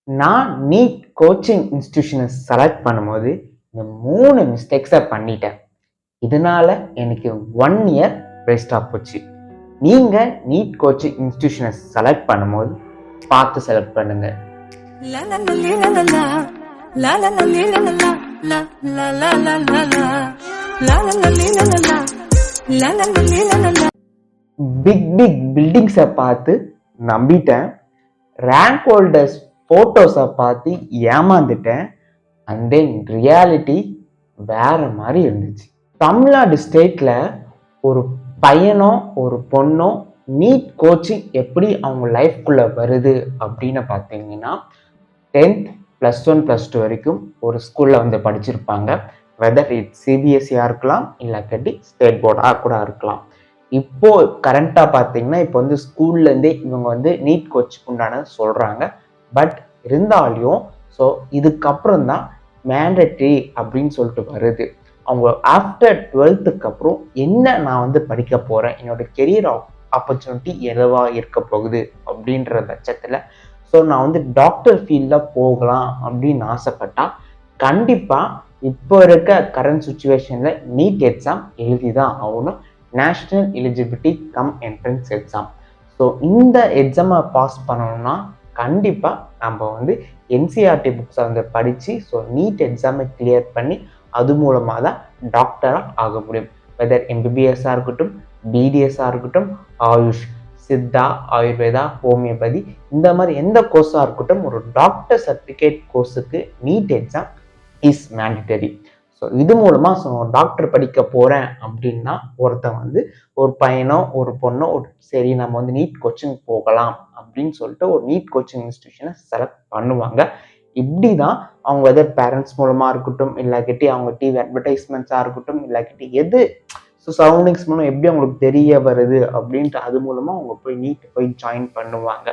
நான் NEET coaching இன்ஸ்டிடியூஷனை select பண்ணும்போது இந்த 3 மிஸ்டேக்ஸை பண்ணிட்டேன். இதனால எனக்கு 1 இயர் வேஸ்டா போச்சு. நீங்க நீட் கோச்சிங் இன்ஸ்டிடியூஷனை செலக்ட் பண்ணும்போது பார்த்து செலக்ட் பண்ணுங்க. பிக் பில்டிங்ஸை பார்த்து நம்பிட்டேன். ரேங்க் ஹோல்டர்ஸ் போட்டோஸை பார்த்து ஏமாந்துட்டேன். அண்ட் தென் ரியாலிட்டி வேற மாதிரி இருந்துச்சு. தமிழ்நாடு ஸ்டேட்ல ஒரு பையனோ ஒரு பொண்ணோ நீட் கோச்சிங் எப்படி அவங்க லைஃப்குள்ள வருது அப்படின்னு பார்த்தீங்கன்னா 10th +1 +2 வரைக்கும் ஒரு ஸ்கூல்ல வந்து படிச்சிருப்பாங்க. வெதர் இட் சிபிஎஸ்சியா இருக்கலாம், இல்லாட்டி ஸ்டேட் போர்டா கூட இருக்கலாம். இப்போ கரண்டா பார்த்தீங்கன்னா இப்போ வந்து ஸ்கூல்ல இருந்தே இவங்க வந்து நீட் கோச்சிங் உண்டான சொல்றாங்க. பட் இருந்தாலும் ஸோ இதுக்கப்புறம் தான் மேண்டட்ரி அப்படின்னு சொல்லிட்டு வருது. அவங்க ஆஃப்டர் 12th அப்புறம் என்ன நான் வந்து படிக்க போறேன், என்னோட கெரியர் ஆப்பர்ச்சுனிட்டி எதுவா இருக்க போகுது அப்படின்ற பட்சத்தில் ஸோ நான் வந்து டாக்டர் ஃபீல்டில் போகலாம் அப்படின்னு ஆசைப்பட்டா கண்டிப்பாக இப்போ இருக்க கரண்ட் சுச்சுவேஷனில் நீட் எக்ஸாம் எழுதி தான் ஆகணும். National eligibility come entrance exam. So இந்த எக்ஸாமை பாஸ் பண்ணணும்னா கண்டிப்பாக நம்ம வந்து என்சிஆர்டி புக்ஸை வந்து படித்து ஸோ நீட் எக்ஸாமை கிளியர் பண்ணி அது மூலமாக தான் டாக்டராக ஆக முடியும். வெதர் எம்பிபிஎஸ்ஸாக இருக்கட்டும், பிடிஎஸ்ஸாக இருக்கட்டும், ஆயுஷ், சித்தா, ஆயுர்வேதா, ஹோமியோபதி இந்த மாதிரி எந்த கோர்ஸாக இருக்கட்டும் ஒரு டாக்டர் சர்டிஃபிகேட் கோர்ஸுக்கு NEET exam is mandatory. So இது மூலமாக ஸோ டாக்டர் படிக்க போகிறேன் அப்படின்னா ஒருத்தன் வந்து ஒரு பையனோ ஒரு பொண்ணோ சரி நம்ம வந்து நீட் கோச்சிங் போகலாம் அப்படின்னு சொல்லிட்டு ஒரு நீட் கோச்சிங் இன்ஸ்டிடியூஷனை செலக்ட் பண்ணுவாங்க. இப்படி தான் அவங்க வெதர் பேரண்ட்ஸ் மூலமாக இருக்கட்டும், இல்லாக்கிட்டி அவங்க டிவி அட்வர்டைஸ்மெண்ட்ஸாக இருக்கட்டும், இல்லாக்கிட்டி எது ஸோ சரௌண்டிங்ஸ் மூலம் எப்படி அவங்களுக்கு தெரிய வருது அப்படின்ட்டு அது மூலமாக அவங்க போய் நீட் போய் ஜாயின் பண்ணுவாங்க.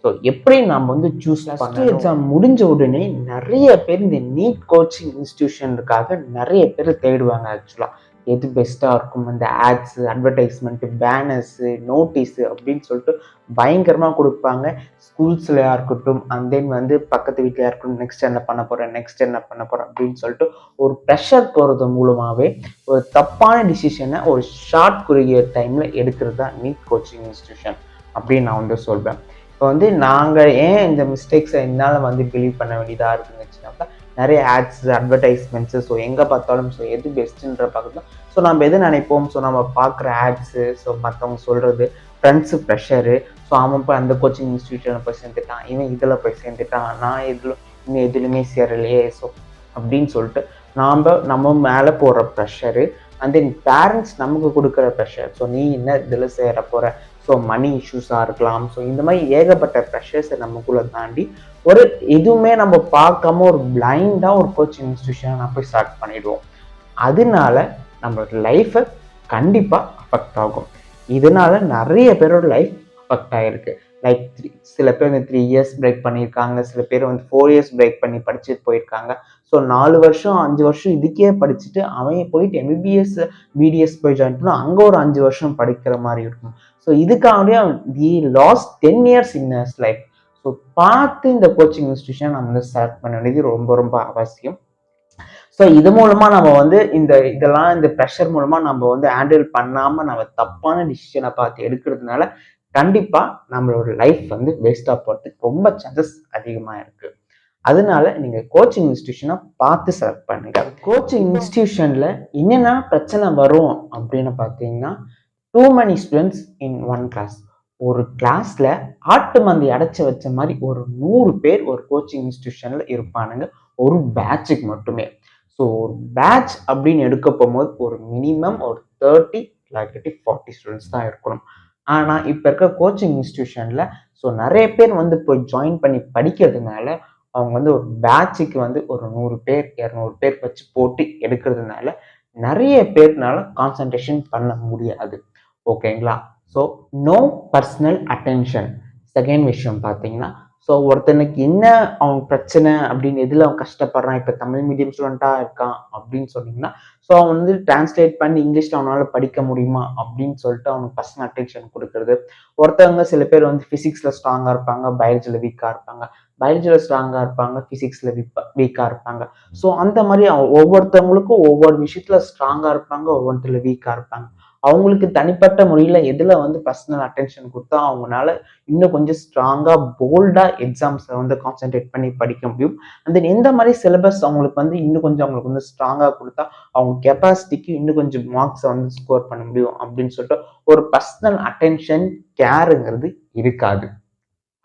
ஸோ எப்படி நம்ம வந்து சூஸ் பண்ண எக்ஸாம் முடிஞ்ச உடனே நிறைய பேர் இந்த நீட் கோச்சிங் இன்ஸ்டிடியூஷனுக்காக நிறைய பேர் தேடுவாங்க. ஆக்சுவலாக எது பெஸ்ட்டாக இருக்கும், இந்த ஆட்ஸு, அட்வர்டைஸ்மெண்ட்டு, பேனர்ஸு, நோட்டீஸு அப்படின்னு சொல்லிட்டு பயங்கரமாக கொடுப்பாங்க. ஸ்கூல்ஸ்லையா இருக்கட்டும், அண்ட் தென் வந்து பக்கத்து வீட்டிலையா இருக்கட்டும், நெக்ஸ்ட் என்ன பண்ண போகிறேன் அப்படின்னு சொல்லிட்டு ஒரு ப்ரெஷர் போகிறது மூலமாகவே ஒரு தப்பான டிசிஷனை ஒரு ஷார்ட் குறுகிய டைமில் எடுக்கிறது தான் நீட் கோச்சிங் இன்ஸ்டிடியூஷன் அப்படின்னு நான் வந்து சொல்வேன். இப்போ வந்து நாங்கள் ஏன் இந்த மிஸ்டேக்ஸை என்னால் வந்து பிலீவ் பண்ண வேண்டியதாக இருக்குன்னு நிறைய ஆட்ஸ், அட்வர்டைஸ்மெண்ட்ஸு, ஸோ எங்கே பார்த்தாலும் ஸோ எது பெஸ்ட்டுன்ற பக்கத்தில் ஸோ நம்ம எது நினைப்போம், ஸோ நம்ம பார்க்குற ஆட்ஸு, ஸோ மற்றவங்க சொல்கிறது, ஃப்ரெண்ட்ஸு ப்ரெஷரு, ஸோ அவன் போய் அந்த கோச்சிங் இன்ஸ்டிடியூஷனில் போய் சேர்ந்துட்டான், இவன் இதில் போய் சேர்ந்துட்டான், நான் இன்னும் எதுலையுமே சேரலையே, ஸோ அப்படின்னு சொல்லிட்டு நம்ம மேலே போடுற ப்ரெஷரு, அண்ட் தென் பேரண்ட்ஸ் நமக்கு கொடுக்குற ப்ரெஷர், ஸோ நீ என்ன இதில் சேர போகிற, ஸோ மணி இஷ்யூஸாக இருக்கலாம், ஸோ இந்த மாதிரி ஏகப்பட்ட ப்ரெஷர்ஸை நமக்குள்ளே தாண்டி ஒரு எதுவுமே நம்ம பார்க்காம ஒரு பிளைண்டாக ஒரு கோச்சிங் இன்ஸ்டிடியூஷனை நம்ம போய் ஸ்டார்ட் பண்ணிடுவோம். அதனால நம்மளோட லைஃபை கண்டிப்பாக அஃபெக்ட் ஆகும். இதனால நிறைய பேரோட லைஃப் அஃபெக்ட் ஆகிருக்கு. லைக் சில பேர் வந்து 3 இயர்ஸ் பிரேக் பண்ணியிருக்காங்க, சில பேர் வந்து 4 இயர்ஸ் பிரேக் பண்ணி படிச்சுட்டு போயிருக்காங்க. ஸோ 4 வருஷம் 5 வருஷம் இதுக்கே படிச்சுட்டு அவன் போயிட்டு எம்பிபிஎஸ் பிடிஎஸ் போய் ஜாயின் பண்ணால் அங்கே ஒரு 5 வருஷம் படிக்கிற மாதிரி இருக்கும். ஸோ இதுக்காகவே the last 10 years in his life. So பார்த்து இந்த கோச்சிங் இன்ஸ்டிடியூஷன் நம்ம வந்து ஸ்டார்ட் பண்ண வேண்டியது ரொம்ப ரொம்ப அவசியம். ஸோ இது மூலமா நம்ம வந்து இந்த ப்ரெஷர் மூலமா நம்ம வந்து ஹேண்டில் பண்ணாம நம்ம தப்பான டிசிஷனை பார்த்து எடுக்கிறதுனால கண்டிப்பா நம்மளோட லைஃப் வந்து வேஸ்டா போறதுக்கு ரொம்ப சான்சஸ் அதிகமா இருக்கு. அதனால நீங்க கோச்சிங் இன்ஸ்டிடியூஷனை பார்த்து செலக்ட் பண்ணுங்க. கோச்சிங் இன்ஸ்டிடியூஷன்ல என்னென்ன பிரச்சனை வரும் அப்படின்னு பார்த்தீங்கன்னா, too many students in one class. ஒரு கிளாஸ்ல ஆட்டு மந்தி அடைச்சு வச்ச மாதிரி ஒரு 100 பேர் ஒரு கோச்சிங் இன்ஸ்டிடியூஷன்ல இருப்பானுங்க, ஒரு பேட்சுக்கு மட்டுமே. ஸோ ஒரு பேட்ச் அப்படின்னு எடுக்க போகும்போது ஒரு மினிமம் ஒரு 30 இல்லாட்டி 40 ஸ்டூடெண்ட்ஸ் தான் இருக்கணும். ஆனால் இப்போ இருக்க கோச்சிங் இன்ஸ்டிடியூஷன்ல ஸோ நிறைய பேர் வந்து போய் ஜாயின் பண்ணி படிக்கிறதுனால அவங்க வந்து ஒரு பேட்சுக்கு வந்து ஒரு 100 பேர் 200 பேர் வச்சு போட்டு எடுக்கிறதுனால நிறைய பேர்னால கான்சன்ட்ரேஷன் பண்ண முடியாது. ஓகேங்களா? So no personal attention. Second விஷயம் பார்த்தீங்கன்னா, ஸோ ஒருத்தனுக்கு என்ன அவன் பிரச்சனை அப்படின்னு எதில் அவன் கஷ்டப்படுறான், இப்போ தமிழ் மீடியம் ஸ்டூடெண்ட்டாக இருக்கான் அப்படின்னு சொன்னீங்கன்னா, ஸோ அவன் வந்து டிரான்ஸ்லேட் பண்ணி இங்கிலீஷில் அவனால் படிக்க முடியுமா அப்படின்னு சொல்லிட்டு அவனுக்கு பர்சனல் அட்டென்ஷன் கொடுக்குறது. ஒருத்தவங்க சில பேர் வந்து ஃபிசிக்ஸில் ஸ்ட்ராங்காக இருப்பாங்க, பயாலஜியில் வீக்காக இருப்பாங்க. பயாலஜியில் ஸ்ட்ராங்காக இருப்பாங்க, ஃபிசிக்ஸில் வீக்காக இருப்பாங்க. ஸோ அந்த மாதிரி ஒவ்வொருத்தவங்களுக்கும் ஒவ்வொரு விஷயத்தில் ஸ்ட்ராங்காக இருப்பாங்க, ஒவ்வொருத்துல வீக்காக இருப்பாங்க. அவங்களுக்கு தனிப்பட்ட முறையில் எதில் வந்து பர்சனல் அட்டென்ஷன் கொடுத்தா அவங்களால இன்னும் கொஞ்சம் ஸ்ட்ராங்காக போல்டாக எக்ஸாம்ஸை வந்து கான்சென்ட்ரேட் பண்ணி படிக்க முடியும். அந்த எந்த மாதிரி சிலபஸ் அவங்களுக்கு வந்து இன்னும் கொஞ்சம் அவங்களுக்கு வந்து ஸ்ட்ராங்காக கொடுத்தா அவங்க கெப்பாசிட்டிக்கு இன்னும் கொஞ்சம் மார்க்ஸை வந்து ஸ்கோர் பண்ண முடியும் அப்படின்னு சொல்லிட்டு ஒரு பர்சனல் அட்டென்ஷன் கேருங்கிறது இருக்காது.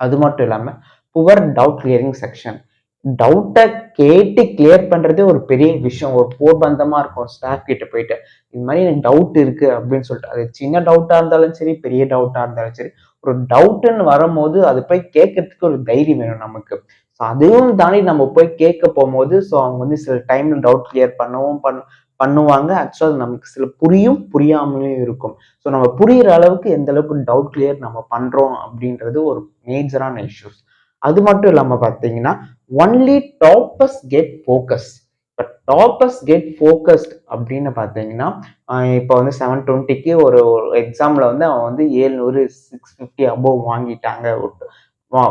அது மட்டும் இல்லாமல் புவர் டவுட் கிளியரிங் செக்ஷன். டவுட்டை கேட்டு கிளியர் பண்றதே ஒரு பெரிய விஷயம். ஒரு போர்பந்தமா இருக்கும் ஸ்டாஃப் கிட்ட போயிட்டு இது மாதிரி எனக்கு டவுட் இருக்கு அப்படின்னு சொல்லிட்டு, அது சின்ன டவுட்டா இருந்தாலும் சரி, பெரிய டவுட்டா இருந்தாலும் சரி, ஒரு டவுட்னு வரும்போது அது போய் கேட்கறதுக்கு ஒரு தைரியம் வேணும் நமக்கு. ஸோ அதையும் தாண்டி நம்ம போய் கேட்க போகும்போது ஸோ அவங்க வந்து சில டைம்ல டவுட் கிளியர் பண்ணுவாங்க. ஆக்சுவலாக நமக்கு சில புரியாமலையும் இருக்கும். ஸோ நம்ம புரியிற அளவுக்கு எந்த அளவுக்கு டவுட் கிளியர் நம்ம பண்றோம் அப்படின்றது ஒரு மேஜரான இஷ்யூஸ். அது மட்டும் இல்லாம பாத்தீங்கன்னா ஒன்லி டாப்பர்ஸ் கெட் ஃபோக்கஸ். இப்போ டாப்பர்ஸ் கெட் ஃபோக்கஸ்ட் அப்படின்னு பார்த்தீங்கன்னா இப்போ வந்து 720க்கு ஒரு எக்ஸாமில் வந்து அவன் வந்து 700 650 அபோவ் வாங்கிட்டாங்க,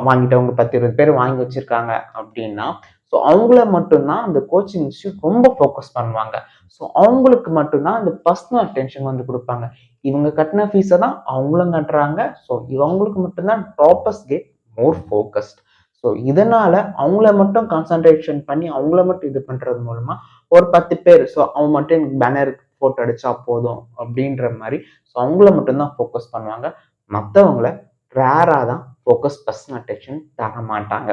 வாங்கிட்டவங்க 10-20 பேர் வாங்கி வச்சிருக்காங்க அப்படின்னா ஸோ அவங்கள மட்டும்தான் அந்த கோச்சிங் இன்ஸ்டியூட் ரொம்ப ஃபோக்கஸ் பண்ணுவாங்க. ஸோ அவங்களுக்கு மட்டும்தான் அந்த பர்சனல் அட்டென்ஷன் வந்து கொடுப்பாங்க. இவங்க கட்டின ஃபீஸை தான் அவங்களும் கட்டுறாங்க. ஸோ இவங்களுக்கு மட்டும்தான் toppers get more focused. So இதனால அவங்கள மட்டும் கான்சன்ட்ரேஷன் பண்ணி அவங்கள மட்டும் இது பண்றது மூலமா ஒரு 10 பேர் ஸோ அவங்க மட்டும் எனக்கு பேனர் போட்டோ அடிச்சா போதும் அப்படின்ற மாதிரி ஸோ அவங்கள மட்டும்தான் ஃபோக்கஸ் பண்ணுவாங்க. மற்றவங்கள ரேராக தான் ஃபோக்கஸ் பர்சனல் அட்டென்ஷன் தர மாட்டாங்க.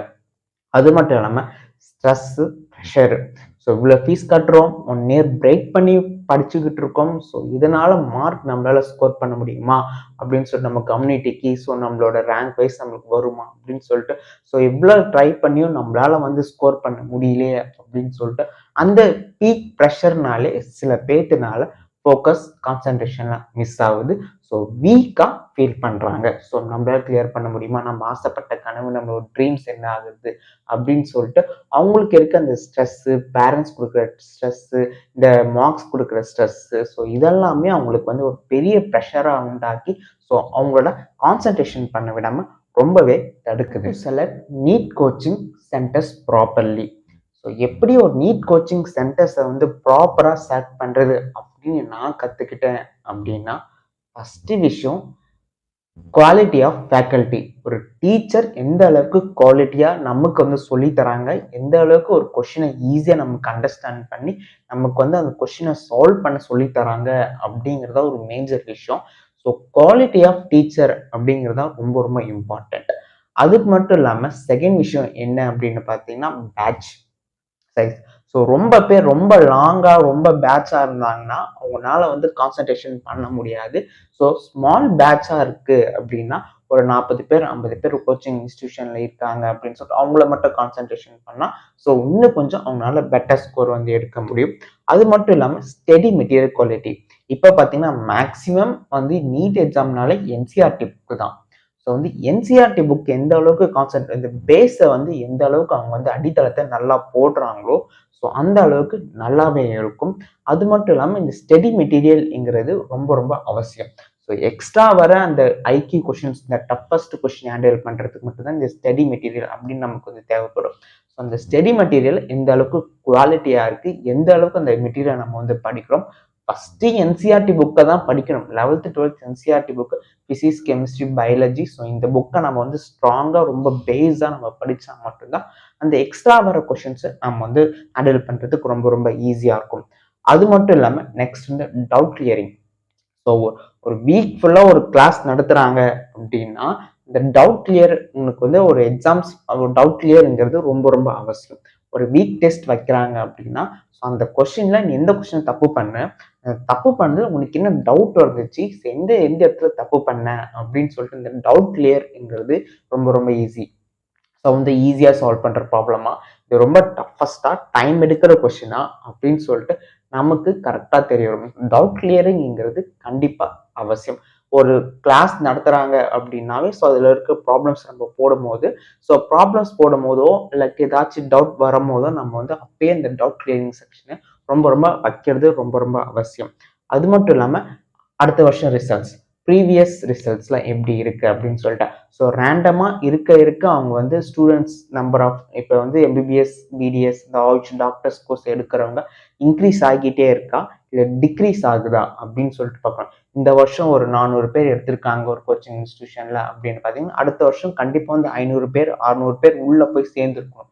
அது மட்டும் இல்லாமல் ஸ்ட்ரெஸ்ஸு, ப்ரெஷரு. ஸோ இவ்வளோ ஃபீஸ் கட்டுறோம், 1 இயர் பிரேக் பண்ணி படிச்சுக்கிட்டு இருக்கோம். ஸோ இதனால மார்க் நம்மளால ஸ்கோர் பண்ண முடியுமா அப்படின்னு சொல்லிட்டு நம்ம கம்யூனிட்டிக்கு ஸோ நம்மளோட ரேங்க் வைஸ் நம்மளுக்கு வருமா அப்படின்னு சொல்லிட்டு ஸோ இவ்வளோ ட்ரை பண்ணியும் நம்மளால வந்து ஸ்கோர் பண்ண முடியலையே அப்படின்னு சொல்லிட்டு அந்த பீக் ப்ரெஷர்னாலே சில பேத்துனால ஃபோக்கஸ் கான்சன்ட்ரேஷன்லாம் மிஸ் ஆகுது. ஸோ வீக்காக ஃபீல் பண்ணுறாங்க. ஸோ நம்மளால கிளியர் பண்ண முடியுமா, நம்ம ஆசைப்பட்ட கனவு, நம்மளோட ட்ரீம்ஸ் என்ன ஆகுது அப்படின்னு சொல்லிட்டு அவங்களுக்கு இருக்க அந்த ஸ்ட்ரெஸ்ஸு, பேரண்ட்ஸ் கொடுக்குற ஸ்ட்ரெஸ்ஸு, இந்த மார்க்ஸ் கொடுக்குற ஸ்ட்ரெஸ்ஸு, ஸோ இதெல்லாமே அவங்களுக்கு வந்து ஒரு பெரிய ப்ரெஷராக உண்டாக்கி ஸோ அவங்களோட கான்சன்ட்ரேஷன் பண்ண விடாமல் ரொம்பவே தடுக்குது. Select NEET coaching centres properly. So எப்படி ஒரு நீட் கோச்சிங் சென்டர்ஸை வந்து ப்ராப்பராக செலக்ட் பண்ணுறது அப்படின்னு நான் கற்றுக்கிட்டேன் அப்படின்னா ஃபஸ்ட்டு விஷயம் குவாலிட்டி ஆஃப் ஃபேக்கல்ட்டி. ஒரு டீச்சர் எந்த அளவுக்கு குவாலிட்டியாக நமக்கு வந்து சொல்லி தராங்க, எந்த அளவுக்கு ஒரு கொஷினை ஈஸியாக நமக்கு அண்டர்ஸ்டாண்ட் பண்ணி நமக்கு வந்து அந்த கொஷினை சால்வ் பண்ண சொல்லி தராங்க அப்படிங்கிறத ஒரு மேஜர் விஷயம். ஸோ குவாலிட்டி ஆஃப் டீச்சர் அப்படிங்கிறதா ரொம்ப ரொம்ப இம்பார்ட்டண்ட். அதுக்கு மட்டும் இல்லாமல் செகண்ட் விஷயம் என்ன அப்படின்னு பார்த்தீங்கன்னா பேட்ச் சைஸ். ஸோ ரொம்ப பேர் ரொம்ப லாங்காக ரொம்ப பேட்சாக இருந்தாங்கன்னா அவங்களால வந்து கான்சன்ட்ரேஷன் பண்ண முடியாது. ஸோ ஸ்மால் பேட்சாக இருக்குது அப்படின்னா ஒரு 40 பேர் 50 பேர் கோச்சிங் இன்ஸ்டிடியூஷனில் இருக்காங்க அப்படின்னு சொல்லிட்டு அவங்கள மட்டும் கான்சன்ட்ரேஷன் பண்ணால் ஸோ இன்னும் கொஞ்சம் அவங்களால பெட்டர் ஸ்கோர் வந்து எடுக்க முடியும். அது மட்டும் இல்லாமல் ஸ்டடி மெட்டீரியல் குவாலிட்டி. இப்போ பார்த்தீங்கன்னா மேக்ஸிமம் வந்து நீட் எக்ஸாம்னாலே என்சிஆர்டி புக்கு தான். ஸோ வந்து என்சிஆர்டி புக் எந்த அளவுக்கு இந்த பேஸை வந்து எந்த அளவுக்கு அவங்க வந்து அடித்தளத்தை நல்லா போடுறாங்களோ ஸோ அந்த அளவுக்கு நல்லாவே இருக்கும். அது மட்டும் இல்லாமல் இந்த ஸ்டடி மெட்டீரியல்ங்கிறது ரொம்ப ரொம்ப அவசியம். ஸோ எக்ஸ்ட்ரா வர அந்த ஐக்யூ கொஷின்ஸ், இந்த டஃபஸ்ட் கொஷின் ஹேண்டில் பண்ணுறதுக்கு மட்டும்தான் இந்த ஸ்டடி மெட்டீரியல் அப்படின்னு நமக்கு வந்து தேவைப்படும். ஸோ அந்த ஸ்டடி மெட்டீரியல் எந்த அளவுக்கு குவாலிட்டியாக இருக்குது, எந்த அளவுக்கு அந்த மெட்டீரியல் நம்ம வந்து படிக்கிறோம். ஃபஸ்ட்டு என்சிஆர்டி புக்கை தான் படிக்கணும். 11th 12th NCERT book physics, chemistry, biology. So இந்த புக்கை நம்ம வந்து ஸ்ட்ராங்காக ரொம்ப பேஸாக நம்ம படித்தா மட்டும்தான் அந்த எக்ஸ்ட்ரா வர கொஷின்ஸை நம்ம வந்து ஹேண்டில் பண்ணுறதுக்கு ரொம்ப ரொம்ப ஈஸியாக இருக்கும். அது மட்டும் இல்லாமல் நெக்ஸ்ட் வந்து டவுட் கிளியரிங். ஸோ ஒரு வீக் ஃபுல்லாக ஒரு கிளாஸ் நடத்துகிறாங்க அப்படின்னா இந்த டவுட் கிளியர் உங்களுக்கு வந்து ஒரு எக்ஸாம்ஸ் ஒரு டவுட் கிளியருங்கிறது ரொம்ப ரொம்ப அவசியம். ஒரு வீக் டெஸ்ட் வைக்கிறாங்க அப்படின்னா ஸோ அந்த கொஸ்டின்ல நீ எந்த கொஸ்டின் தப்பு பண்ணு உனக்கு என்ன டவுட் வந்துச்சு, எந்த எந்த இடத்துல தப்பு பண்ண அப்படின்னு சொல்லிட்டு இந்த டவுட் கிளியர்ங்கிறது ரொம்ப ரொம்ப ஈஸி. ஸோ வந்து ஈஸியாக சால்வ் பண்ணுற ப்ராப்ளமா, இது ரொம்ப டஃபஸ்டாக டைம் எடுக்கிற கொஸ்டினா அப்படின்னு சொல்லிட்டு நமக்கு கரெக்டாக தெரியணும். டவுட் கிளியரிங்கிறது கண்டிப்பாக அவசியம். ஒரு கிளாஸ் நடத்துகிறாங்க அப்படின்னாவே ஸோ அதில் இருக்க ப்ராப்ளம்ஸ் நம்ம போடும்போது ஸோ ப்ராப்ளம்ஸ் போடும்போதோ இல்லை ஏதாச்சும் டவுட் வரும்போதோ நம்ம வந்து அப்பயே இந்த டவுட் கிளியரிங் செக்ஷனை ரொம்ப ரொம்ப வைக்கிறது ரொம்ப ரொம்ப அவசியம். அது மட்டும் இல்லாமல் அடுத்த வருஷம் ரிசல்ட்ஸ். ப்ரீவியஸ் ரிசல்ட்ஸ்லாம் எப்படி இருக்குது அப்படின்னு சொல்லிட்டு. ஸோ ரேண்டமாக இருக்க அவங்க வந்து ஸ்டூடெண்ட்ஸ் நம்பர் ஆஃப் இப்போ வந்து எம்பிபிஎஸ் பிடிஎஸ் இந்த ஆயுஷ் டாக்டர்ஸ் கோர்ஸ் எடுக்கிறவங்க இன்க்ரீஸ் ஆகிட்டே இருக்கா இல்லை டிக்ரீஸ் ஆகுதா அப்படின்னு சொல்லிட்டு பார்க்கலாம். இந்த வருஷம் ஒரு 400 பேர் எடுத்திருக்காங்க ஒரு கோச்சிங் இன்ஸ்டியூஷன்ல அப்படின்னு பார்த்தீங்கன்னா அடுத்த வருஷம் கண்டிப்பாக வந்து 500 பேர் 600 பேர் உள்ள போய் சேர்ந்துருக்கணும்.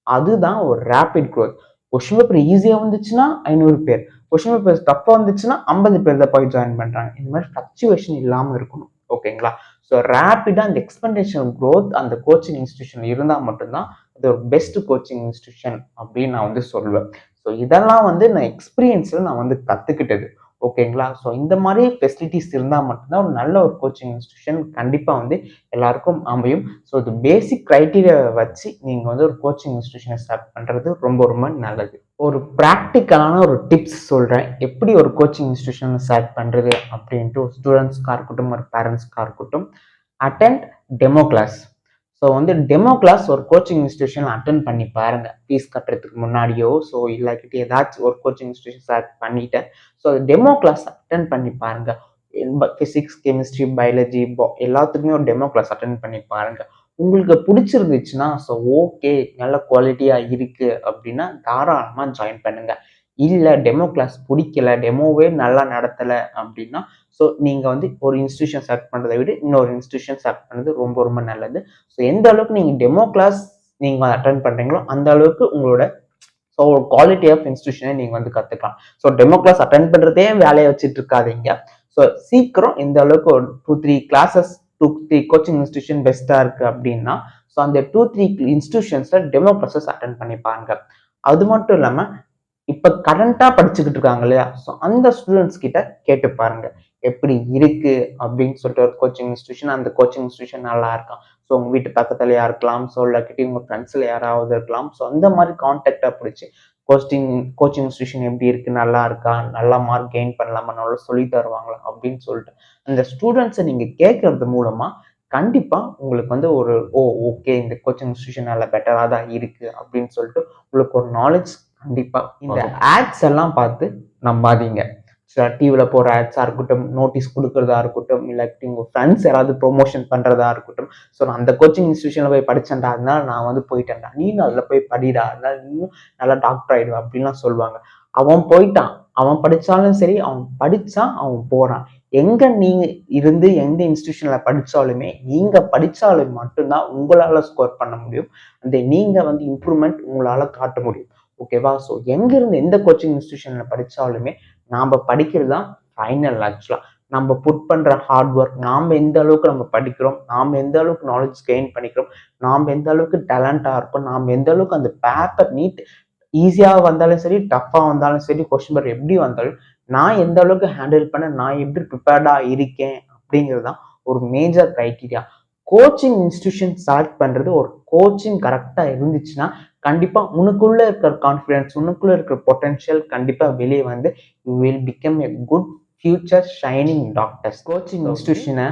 அதுதான் ஒரு ரேபிட் க்ரோத். கொஸ்டின் பேப்பர் ஈஸியாக வந்துச்சுன்னா 500 பேர், கொஸ்டின் பேப்பர் தப்பாக வந்துச்சுன்னா 50 பேர் தான் போய் ஜாயின் பண்ணுறாங்க. இந்த மாதிரி ஃப்ளக்சுவேஷன் இல்லாமல் இருக்கணும். ஓகேங்களா? ஸோ ரேப்பிடாக அந்த எக்ஸ்பென்டேஷன் க்ரோத் அந்த கோச்சிங் இன்ஸ்டியூஷன் இருந்தால் மட்டும்தான் அது ஒரு பெஸ்ட் கோச்சிங் இன்ஸ்டியூஷன் அப்படின்னு நான் வந்து சொல்லுவேன். ஸோ இதெல்லாம் வந்து நான் எக்ஸ்பீரியன்ஸில் நான் வந்து கற்றுக்கிட்டது. ஓகேங்களா? ஸோ இந்த மாதிரி ஃபெசிலிட்டிஸ் இருந்தால் மட்டும்தான் ஒரு நல்ல ஒரு கோச்சிங் இன்ஸ்டியூஷன் கண்டிப்பாக வந்து எல்லாருக்கும் அமையும். ஸோ இது பேசிக் க்ரைட்டீரியாவை வச்சு நீங்கள் வந்து ஒரு கோச்சிங் இன்ஸ்டியூஷனை ஸ்டார்ட் பண்ணுறது ரொம்ப ரொம்ப நல்லது. ஒரு ப்ராக்டிக்கலான ஒரு டிப்ஸ் சொல்கிறேன், எப்படி ஒரு கோச்சிங் இன்ஸ்டியூஷன் ஸ்டார்ட் பண்ணுறது அப்படின்ட்டு ஒரு ஸ்டூடெண்ட்ஸ்க்காக இருக்கட்டும் ஒரு பேரண்ட்ஸ்க்காக இருக்கட்டும். Attend demo class. ஸோ வந்து டெமோ கிளாஸ் ஒரு கோச்சிங் இன்ஸ்டியூஷன் அட்டன் பண்ணி பாருங்கள், ஃபீஸ் கட்டுறதுக்கு முன்னாடியோ. ஸோ இல்லாக்கிட்டு ஏதாச்சும் ஒரு கோச்சிங் இன்ஸ்டியூஷன் ஸ்டார்ட் பண்ணிட்டேன். ஸோ டெமோ கிளாஸ் அட்டன் பண்ணி பாருங்கள். ஃபிசிக்ஸ் கெமிஸ்ட்ரி பயாலஜி எல்லாத்துக்குமே ஒரு டெமோ கிளாஸ் அட்டன் பண்ணி பாருங்கள். உங்களுக்கு பிடிச்சிருந்துச்சுன்னா ஸோ ஓகே நல்ல குவாலிட்டியாக இருக்குது அப்படின்னா தாராளமாக ஜாயின் பண்ணுங்கள். இல்லை டெமோ கிளாஸ் பிடிக்கல, டெமோவே நல்லா நடத்தலை அப்படின்னா ஸோ நீங்கள் வந்து ஒரு இன்ஸ்டியூஷன் ஸ்டார்ட் பண்ணுறதை விட இன்னொரு இன்ஸ்டியூஷன் ஸ்டார்ட் பண்ணுறது ரொம்ப ரொம்ப நல்லது. ஸோ எந்த அளவுக்கு நீங்கள் டெமோ கிளாஸ் நீங்கள் அட்டன் பண்ணுறீங்களோ அந்த அளவுக்கு உங்களோட ஸோ குவாலிட்டி ஆஃப் இன்ஸ்டியூஷனை நீங்கள் வந்து கற்றுக்கலாம். ஸோ டெமோ கிளாஸ் அட்டன் பண்ணுறதே வேலையை வச்சுட்டு இருக்காதீங்க. ஸோ சீக்கிரம் எந்த அளவுக்கு ஒரு 2-3 கிளாஸஸ் 2-3 கோச்சிங் இன்ஸ்டியூஷன் பெஸ்ட்டாக இருக்குது அப்படின்னா ஸோ அந்த 2-3 இன்ஸ்டியூஷன்ஸில் டெமோ கிளாஸஸ் அட்டன் பண்ணி பாருங்க. அது மட்டும் இல்லாமல் இப்போ கரண்டாக படிச்சுக்கிட்டு இருக்காங்க இல்லையா, ஸோ அந்த ஸ்டூடெண்ட்ஸ் கிட்ட கேட்டு பாருங்க எப்படி இருக்கு அப்படின்னு சொல்லிட்டு ஒரு கோச்சிங் இன்ஸ்டியூஷன். அந்த கோச்சிங் இன்ஸ்டியூஷன் நல்லா இருக்கான். ஸோ உங்கள் வீட்டு பக்கத்துலையா இருக்கலாம், ஸோ இல்லாட்டி உங்கள் ஃப்ரெண்ட்ஸில் யாராவது இருக்கலாம். ஸோ அந்த மாதிரி கான்டாக்டாக பிடிச்சி கோச்சிங் இன்ஸ்டியூஷன் எப்படி இருக்கு, நல்லா இருக்கா, நல்லா மார்க் கெயின் பண்ணலாமா, நல்லா சொல்லி தருவாங்களா அப்படின்னு சொல்லிட்டு அந்த ஸ்டூடெண்ட்ஸை நீங்கள் கேட்கறது மூலமா கண்டிப்பா உங்களுக்கு வந்து ஒரு ஓகே இந்த கோச்சிங் இன்ஸ்டியூஷன் நல்லா பெட்டராக தான் இருக்கு அப்படின்னு சொல்லிட்டு உங்களுக்கு ஒரு நாலேஜ் கண்டிப்பா. இந்த ஆட்ஸ் எல்லாம் பார்த்து நம்பாதீங்க. டிவியில் போகிற ஆட்ஸாக இருக்கட்டும், நோட்டீஸ் கொடுக்கறதா இருக்கட்டும், இல்லாட்டி உங்கள் ஃப்ரெண்ட்ஸ் யாராவது ப்ரொமோஷன் பண்ணுறதா இருக்கட்டும். ஸோ நான் அந்த கோச்சிங் இன்ஸ்டியூஷனில் போய் படித்தேன்டா, அதனால நான் வந்து போயிட்டேன்டா, நீனும் அதில் போய் படிடா, அதனால நீயும் நல்லா டாக்டர் ஆகிடுவா அப்படின்லாம் சொல்லுவாங்க. அவன் போயிட்டான், அவன் படித்தாலும் சரி, அவன் படித்தான், அவன் போகிறான். எங்கே நீங்கள் இருந்து எந்த இன்ஸ்டியூஷனில் படித்தாலுமே நீங்கள் படித்தாலும் மட்டும்தான் உங்களால் ஸ்கோர் பண்ண முடியும். அந்த நீங்கள் வந்து இம்ப்ரூவ்மெண்ட் உங்களால் காட்ட முடியும். ஓகேவா? ஸோ எங்கேருந்து எந்த கோச்சிங் இன்ஸ்டியூஷனில் படித்தாலுமே நாம் படிக்கிறது தான் ஃபைனல். ஆக்சுவலாக நம்ம புட் பண்ணுற ஹார்ட் ஒர்க், நாம் எந்த அளவுக்கு நம்ம படிக்கிறோம், நாம் எந்த அளவுக்கு நாலேஜ் கெயின் பண்ணிக்கிறோம், நாம் எந்த அளவுக்கு டேலண்டாக இருப்போம், நாம் எந்த அளவுக்கு அந்த பேப்பர் நீட் ஈஸியாக வந்தாலும் சரி, டஃப்பாக வந்தாலும் சரி, கொஸ்டின் பேப்பர் எப்படி வந்தாலும் நான் எந்த அளவுக்கு ஹேண்டில் பண்ண, நான் எப்படி ப்ரிப்பேர்டாக இருக்கேன் அப்படிங்கிறது தான் ஒரு major criteria. Coaching institution select பண்ணுறது ஒரு கோச்சிங் கரெக்டாக இருந்துச்சுன்னா கண்டிப்பாக உனக்குள்ளே இருக்கிற கான்ஃபிடென்ஸ், உனக்குள்ளே இருக்கிற பொட்டென்ஷியல் கண்டிப்பாக வெளியே வந்து you will become a good future shining doctors. Coaching இன்ஸ்டியூஷனை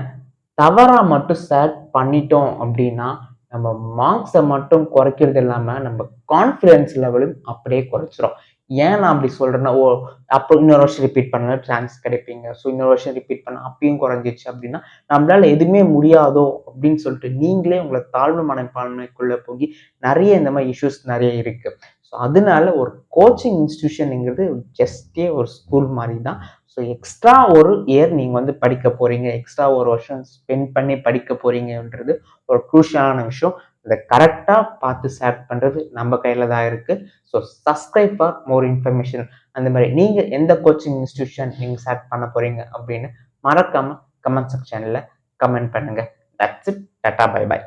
தவறாக மட்டும் செலக்ட் பண்ணிட்டோம் அப்படின்னா நம்ம மார்க்ஸை மட்டும் குறைக்கிறது இல்லாமல் நம்ம கான்ஃபிடென்ஸ் லெவலும் அப்படியே குறைச்சிரும். ஏன் நான் அப்படி சொல்கிறேன்னா, அப்போ இன்னொரு வருஷம் ரிப்பீட் பண்ண சான்ஸ் கிடைப்பீங்க. ஸோ இன்னொரு வருஷம் ரிப்பீட் பண்ண அப்பயும் குறைஞ்சிச்சு அப்படின்னா நம்மளால எதுவுமே முடியாதோ அப்படின்னு சொல்லிட்டு நீங்களே உங்களை தாழ்வு மனப்பான்மைக்குள்ளே போய் நிறைய இந்த மாதிரி இஷ்யூஸ் நிறைய இருக்கு. ஸோ அதனால ஒரு கோச்சிங் இன்ஸ்டியூஷனுங்கிறது ஜஸ்டே ஒரு ஸ்கூல் மாதிரி தான். ஸோ எக்ஸ்ட்ரா ஒரு இயர் நீங்கள் வந்து படிக்க போகிறீங்க, எக்ஸ்ட்ரா ஒரு வருஷம் ஸ்பெண்ட் பண்ணி படிக்க போகிறீங்கன்றது ஒரு க்ரூஷியலான விஷயம். அதை கரெக்டாக பார்த்து ஷேர் பண்ணுறது நம்ம கையில் தான் இருக்குது. So subscribe for more information. அந்த மாதிரி நீங்கள் எந்த கோச்சிங் இன்ஸ்டியூஷன் நீங்கள் ஷேர் பண்ண போகிறீங்க அப்படின்னு மறக்காமல் கமெண்ட் செக்ஷனில் கமெண்ட் பண்ணுங்கள். That's it. Tata bye by.